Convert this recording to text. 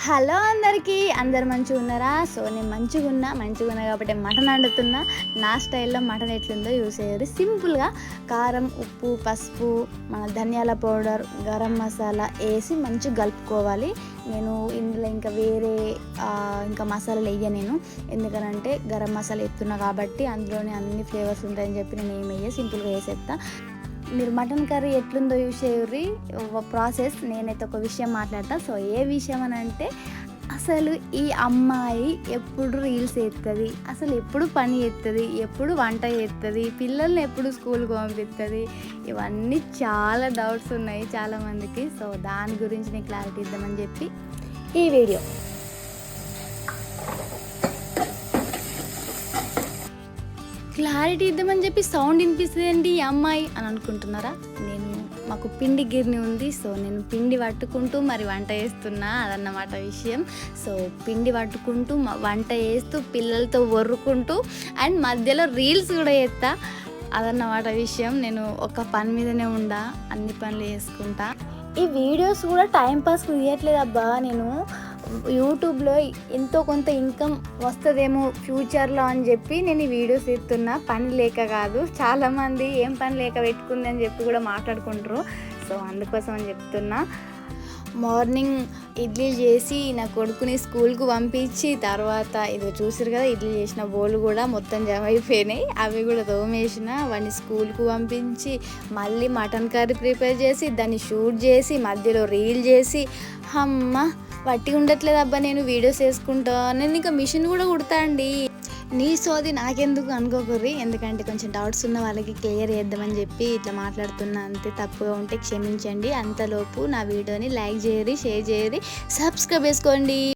Hello అందరికీ, అందరు మంచిగా ఉన్నారా? సో నేను మంచిగా ఉన్నా కాబట్టి మటన్ వండుతున్నా. నా స్టైల్లో మటన్ ఎట్లుందో చూసేయాలి. సింపుల్గా కారం, ఉప్పు, పసుపు, మన ధనియాల పౌడర్, గరం మసాలా వేసి మంచిగా కలుపుకోవాలి. నేను ఇందులో ఇంకా వేరే ఇంకా మసాలాలు వేయ నేను, ఎందుకనంటే గరం మసాలా ఎత్తున్నా కాబట్టి అందులోనే అన్ని ఫ్లేవర్స్ ఉంటాయని చెప్పి నేను ఏమి వేయ, సింపుల్గా వేసేస్తా. మీరు మటన్ కర్రీ ఎట్లుందో చూసేవి ప్రాసెస్. నేనైతే ఒక విషయం మాట్లాడతా. సో ఏ విషయం అని అంటే, అసలు ఈ అమ్మాయి ఎప్పుడు రీల్స్ ఎత్తుంది, అసలు ఎప్పుడు పని ఎత్తుంది, ఎప్పుడు వంట చేస్తుంది, పిల్లల్ని ఎప్పుడు స్కూల్కి పంపిస్తుంది, ఇవన్నీ చాలా డౌట్స్ ఉన్నాయి చాలామందికి. సో దాని గురించి నేను క్లారిటీ ఇద్దామని చెప్పి ఈ వీడియో. క్లారిటీ ఇద్దామని చెప్పి సౌండ్ వినిపిస్తుందండి ఈ అమ్మాయి అని అనుకుంటున్నారా? మాకు పిండి గిర్ని ఉంది. సో నేను పిండి పట్టుకుంటూ మరి వంట చేస్తున్నా, అదన్నమాట విషయం. సో పిండి పట్టుకుంటూ వంట చేస్తూ పిల్లలతో ఒర్రుకుంటూ అండ్ మధ్యలో రీల్స్ కూడా చేస్తా, అదన్నమాట విషయం. నేను ఒక పని మీదనే ఉండా, అన్ని పనులు చేసుకుంటా. ఈ వీడియోస్ కూడా టైంపాస్ తీయట్లేదు అబ్బా. నేను యూట్యూబ్లో ఎంతో కొంత ఇన్కమ్ వస్తుందేమో ఫ్యూచర్లో అని చెప్పి నేను ఈ వీడియోస్ తీస్తున్నా, పని లేక కాదు. చాలామంది ఏం పని లేక పెట్టుకుంది అని చెప్పి కూడా మాట్లాడుకుంటారు. సో అందుకోసం అని చెప్తున్నా. మార్నింగ్ ఇడ్లీ చేసి నా కొడుకుని స్కూల్కు పంపించి తర్వాత ఇదో చూసారు కదా, ఇడ్లీ చేసిన బోళ్ళు కూడా మొత్తం జమ అయిపోయినాయి. అవి కూడా తోమేసిన, వాడిని స్కూల్కు పంపించి మళ్ళీ మటన్ కర్రీ ప్రిపేర్ చేసి దాన్ని షూట్ చేసి మధ్యలో రీల్ చేసి, అమ్మ వట్టి ఉండట్లేదు అబ్బా. నేను వీడియోస్ వేసుకుంటా, నేను ఇంకా మిషన్ కూడా కుడతా అండి. నీ సోది నాకెందుకు అనుకోకర్రి, ఎందుకంటే కొంచెం డౌట్స్ ఉన్న వాళ్ళకి క్లియర్ చేద్దామని చెప్పి ఇట్లా మాట్లాడుతున్నా, అంతే. తప్పుగా ఉంటే క్షమించండి. అంతలోపు నా వీడియోని లైక్ చేయరి, షేర్ చేయరి, సబ్స్క్రైబ్ చేసుకోండి.